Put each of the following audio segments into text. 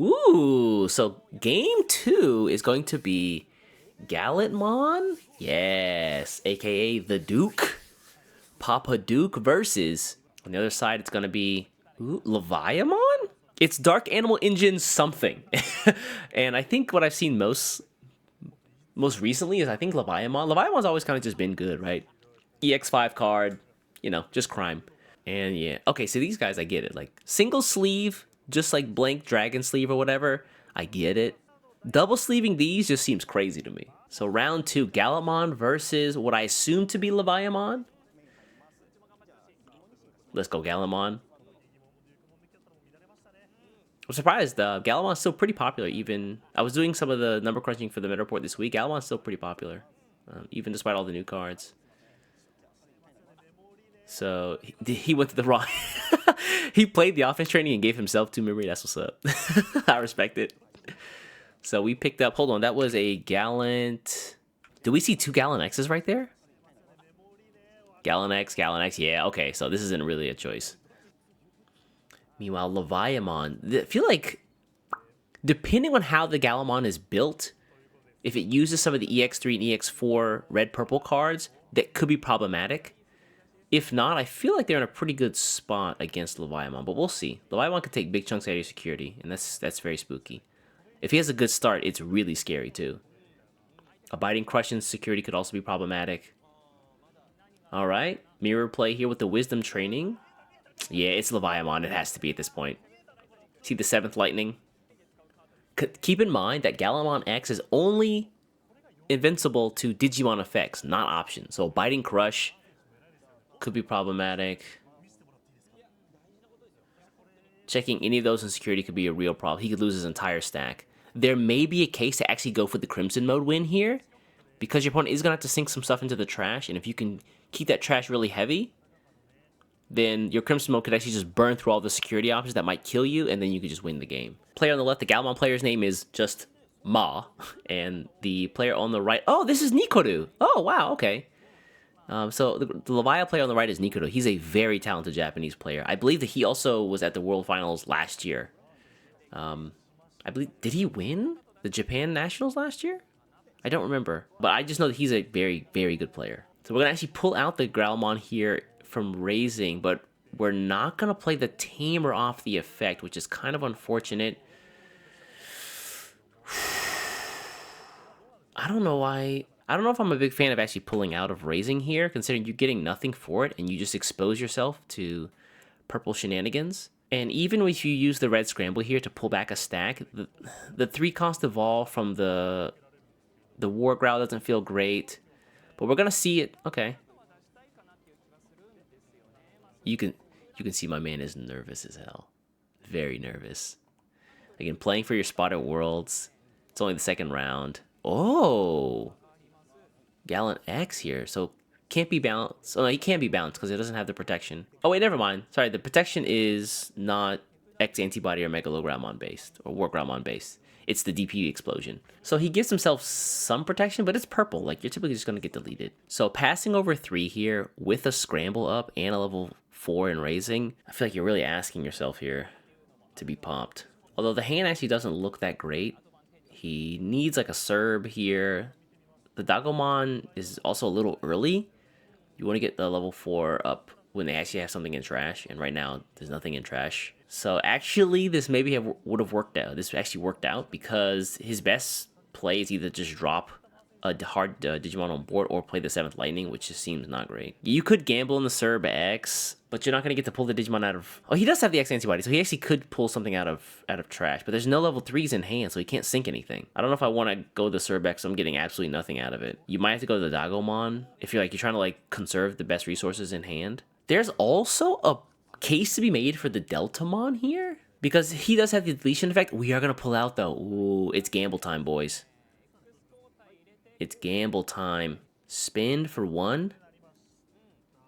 Ooh, so game 2 is going to be Gallantmon? Yes, aka the Duke. Papa Duke versus, on the other side, it's going to be Leviamon? It's Dark Animal Engine something. And I think what I've seen most recently is I think Leviamon. Leviamon's always kind of just been good, right? EX5 card, just crime. And yeah, okay, so these guys, I get it. Like single sleeve, just like blank dragon sleeve or whatever, I get it. Double sleeving these just seems crazy to me. So round 2, Gallantmon versus what I assume to be Leviamon. Let's go Gallantmon. I'm surprised. Gallantmon's still pretty popular. Even I was doing some of the number crunching for the meta report this week. Gallantmon's still pretty popular, even despite all the new cards. So he went to the wrong. He played the offense training and gave himself 2 memory. That's what's up. I respect it. So we picked up. Hold on, that was a Gallant. Do we see 2 Gallant X's right there? Gallant X. Yeah. Okay. So this isn't really a choice. Meanwhile, Leviamon. I feel like, depending on how the Gallantmon is built, if it uses some of the EX3 and EX4 red-purple cards, that could be problematic. If not, I feel like they're in a pretty good spot against Leviamon, but we'll see. Leviamon could take big chunks out of your security, and that's very spooky. If he has a good start, it's really scary too. A Biting Crush in security could also be problematic. Alright, mirror play here with the Wisdom training. Yeah, it's Leviamon. It has to be at this point. See the 7th Lightning? Keep in mind that Gallantmon X is only invincible to Digimon effects, not options. So Biting Crush could be problematic. Checking any of those in security could be a real problem. He could lose his entire stack. There may be a case to actually go for the Crimson mode win here, because your opponent is going to have to sink some stuff into the trash, and if you can keep that trash really heavy, then your Crimson mode could actually just burn through all the security options that might kill you, and then you could just win the game. Player on the left, the Gallantmon player's name is just Ma, and the player on the right, oh, this is Nikoru. Oh, wow, okay. So the Leviathan player on the right is Nikoru. He's a very talented Japanese player. I believe that he also was at the World Finals last year. I believe, did he win the Japan Nationals last year? I don't remember, but I just know that he's a very, very good player. So we're gonna actually pull out the Growlmon here from Raising, but we're not gonna play the Tamer off the effect, which is kind of unfortunate. I don't know why. I don't know if I'm a big fan of actually pulling out of Raising here, considering you're getting nothing for it and you just expose yourself to purple shenanigans. And even if you use the red scramble here to pull back a stack, the 3-cost evolve from the War Growl doesn't feel great. But we're gonna see it. Okay. You can see my man is nervous as hell. Very nervous. Again, playing for your spot at Worlds. It's only the 2nd round. Oh! Gallant X here, so can't be balanced. Oh, no, he can be balanced because it doesn't have the protection. Oh, wait, never mind. Sorry, the protection is not X Antibody or Megalogrowlmon based, or Wargrowlmon based. It's the DP explosion. So he gives himself some protection, but it's purple. Like, you're typically just going to get deleted. So passing over 3 here with a scramble up and a level 4 in Raising, I feel like you're really asking yourself here to be popped. Although the hand actually doesn't look that great. He needs like a Serb here. The Dagomon is also a little early. You want to get the level 4 up when they actually have something in trash, and right now there's nothing in trash. So actually this maybe would have worked out. This actually worked out because his best play is either just drop a hard Digimon on board or play the 7th Lightning, which just seems not great. You could gamble in the Serb X, but you're not going to get to pull the Digimon out of... Oh, he does have the X Antibody, so he actually could pull something out of trash, but there's no level 3s in hand, so he can't sink anything. I don't know if I want to go the Serb X, so I'm getting absolutely nothing out of it. You might have to go to the Dagomon if you're trying to like conserve the best resources in hand. There's also a case to be made for the Deltamon here, because he does have the deletion effect. We are going to pull out though. Ooh, it's gamble time, boys. It's gamble time. Spin for 1.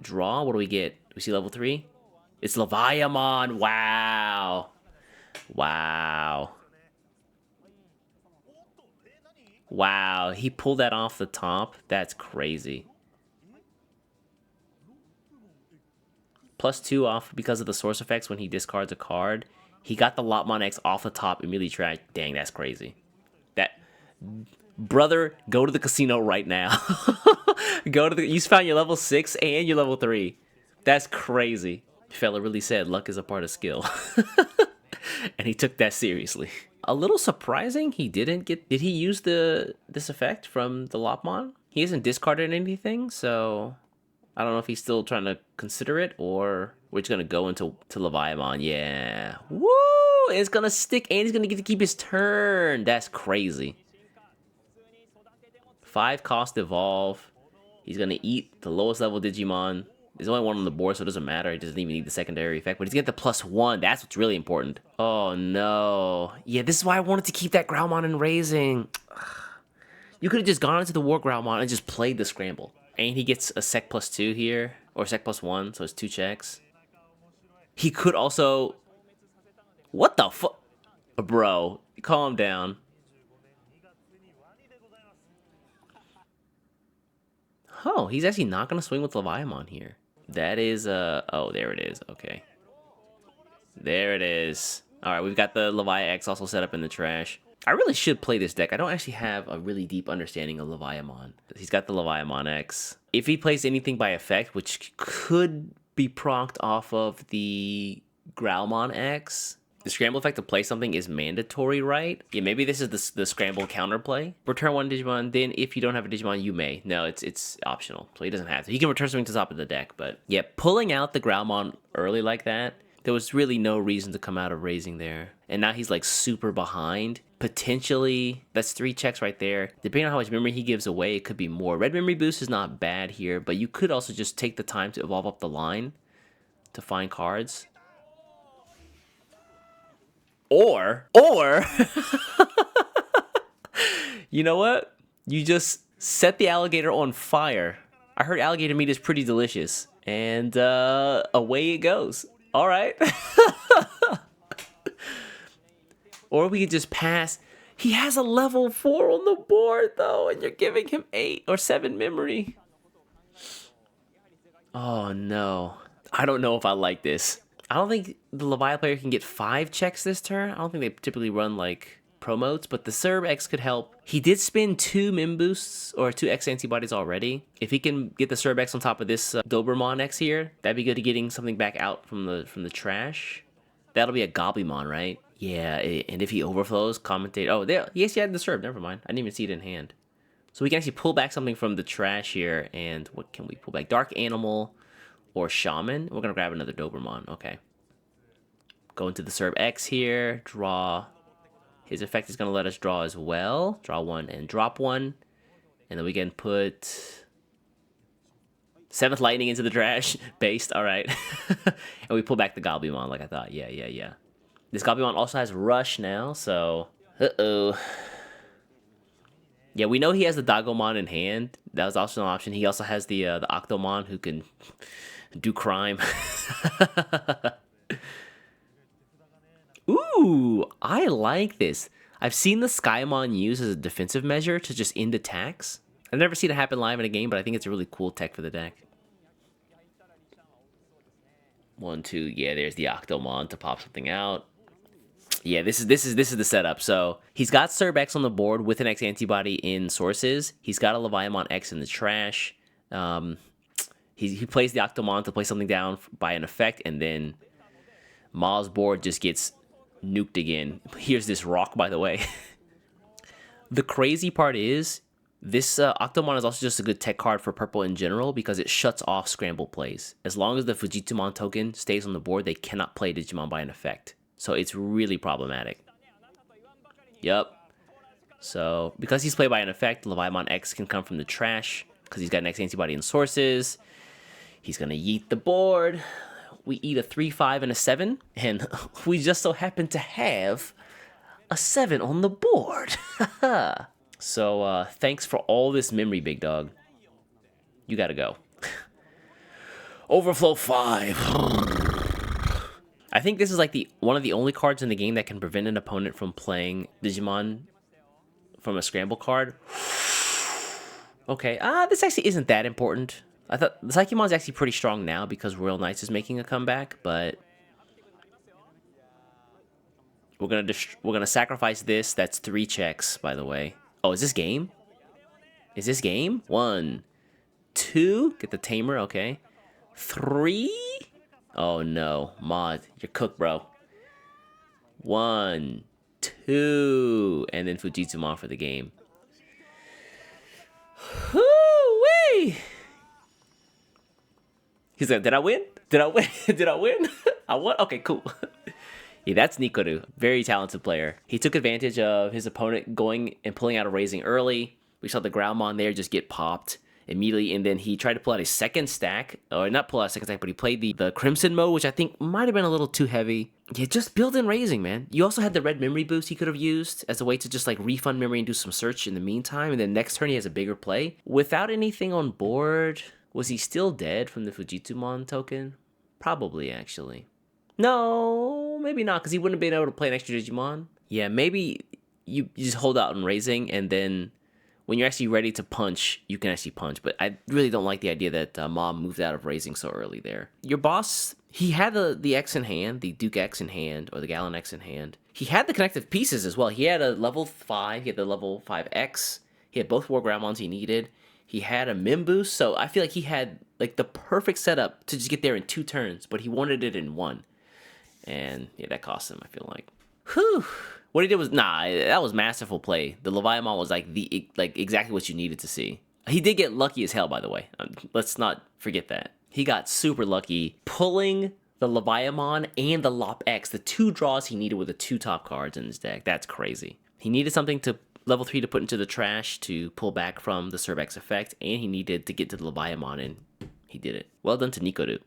Draw. What do we get? Do we see level 3? It's Leviamon. Wow. Wow. Wow. He pulled that off the top. That's crazy. +2 off because of the source effects when he discards a card. He got the Lopmon X off the top, immediately trashed. Dang, that's crazy. That brother, go to the casino right now. You found your level 6 and your level 3. That's crazy. Fella really said luck is a part of skill. And he took that seriously. A little surprising he didn't get... Did he use this effect from the Lopmon? He hasn't discarded anything, so... I don't know if he's still trying to consider it, or we're just going to go into Leviamon. Yeah. Woo! It's going to stick, and he's going to get to keep his turn. That's crazy. 5 cost evolve. He's going to eat the lowest level Digimon. There's only one on the board, so it doesn't matter. He doesn't even need the secondary effect, but he's going to get the +1. That's what's really important. Oh, no. Yeah, this is why I wanted to keep that Growlmon in Raising. You could have just gone into the War Growlmon and just played the Scramble. And he gets a Sec +2 here, or Sec +1, so it's 2 checks. He could also... What the fuck? Bro, calm down. Oh, he's actually not going to swing with Leviamon here. That is, oh, there it is. Okay. There it is. All right, we've got the Levi X also set up in the trash. I really should play this deck. I don't actually have a really deep understanding of Leviamon. He's got the Leviamon X. If he plays anything by effect, which could be procced off of the Growlmon X, the Scramble effect to play something is mandatory, right? Yeah, maybe this is the Scramble counterplay. Return 1 Digimon, then if you don't have a Digimon, you may. No, it's optional, so he doesn't have to. He can return something to the top of the deck, but yeah, pulling out the Growlmon early like that, there was really no reason to come out of Raising there. And now he's like super behind. Potentially, that's 3 checks right there. Depending on how much memory he gives away, it could be more. Red Memory Boost is not bad here, but you could also just take the time to evolve up the line to find cards. Or, you know what? You just set the alligator on fire. I heard alligator meat is pretty delicious. And away it goes. All right. Or we could just pass. He has a level 4 on the board, though, and you're giving him 8 or 7 memory. Oh, no. I don't know if I like this. I don't think the Levi player can get 5 checks this turn. I don't think they typically run, like, promotes, but the Serb X could help. He did spin 2 Mim boosts, or 2 X antibodies already. If he can get the Serb X on top of this Dobermon X here, that'd be good to getting something back out from the trash. That'll be a Goblimon, right? Yeah, and if he overflows, commentate. Oh, there. Yes, he had the Serb. Never mind. I didn't even see it in hand. So we can actually pull back something from the trash here. And what can we pull back? Dark Animal or Shaman. We're going to grab another Dobermon. Okay. Go into the Serb X here. Draw. His effect is going to let us draw as well. Draw 1 and drop 1. And then we can put 7th Lightning into the trash. Based. All right. And we pull back the Goblimon like I thought. Yeah. This Goblimon also has Rush now, so... Uh-oh. Yeah, we know he has the Dagomon in hand. That was also an option. He also has the Octomon who can do crime. Ooh, I like this. I've seen the Skymon used as a defensive measure to just end attacks. I've never seen it happen live in a game, but I think it's a really cool tech for the deck. 1, 2, yeah, there's the Octomon to pop something out. Yeah, this is the setup. So he's got Serb X on the board with an X antibody in sources. He's got a Leviamon X in the trash. He plays the Octomon to play something down by an effect, and then Ma's board just gets nuked again. Here's this rock, by the way. The crazy part is this Octomon is also just a good tech card for purple in general because it shuts off scramble plays. As long as the Fujitumon token stays on the board, they cannot play Digimon by an effect. So it's really problematic. Yep. So because he's played by an effect, Leviamon X can come from the trash because he's got an X antibody in sources. He's going to yeet the board. We eat a 3, 5, and a 7. And we just so happen to have a 7 on the board. So thanks for all this memory, big dog. You got to go. Overflow 5. I think this is like one of the only cards in the game that can prevent an opponent from playing Digimon from a scramble card. Okay, this actually isn't that important. I thought the Psychemon's actually pretty strong now because Royal Knights is making a comeback, but We're gonna sacrifice this. That's 3 checks, by the way. Oh, is this game? Is this game? 1, 2. Get the tamer. Okay. 3. Oh no, Mod, you're cooked, bro. 1, 2, and then Fujitsumon for the game. Woo-wee! He's like, did I win? Did I win? Did I win? I won? Okay, cool. Yeah, that's Nikoru. Very talented player. He took advantage of his opponent going and pulling out a raising early. We saw the Groundmon there just get popped immediately, and then he tried to pull out a second stack, or not pull out a second stack, but he played the Crimson mode, which I think might have been a little too heavy. Yeah, just build in raising, man. You also had the red memory boost he could have used as a way to just like refund memory and do some search in the meantime, and then next turn he has a bigger play. Without anything on board, was he still dead from the Fujitsumon token? Probably, actually. No, maybe not, because he wouldn't have been able to play an extra Digimon. Yeah, maybe you just hold out on raising, and then when you're actually ready to punch, you can actually punch. But I really don't like the idea that Mom moved out of raising so early there. Your boss, he had the X in hand, the Duke X in hand, or the Gallon X in hand. He had the connective pieces as well. He had a level 5, he had the level 5X. He had both War Groundmons he needed. He had a Mim boost, so I feel like he had like the perfect setup to just get there in 2 turns, but he wanted it in 1. And yeah, that cost him, I feel like. Whew. What he did was, that was masterful play. The Leviamon was like exactly what you needed to see. He did get lucky as hell, by the way. Let's not forget that. He got super lucky pulling the Leviamon and the Lop X, the 2 draws he needed with the 2 top cards in his deck. That's crazy. He needed something to level 3 to put into the trash to pull back from the Cerbex effect, and he needed to get to the Leviamon, and he did it. Well done to Nikoru.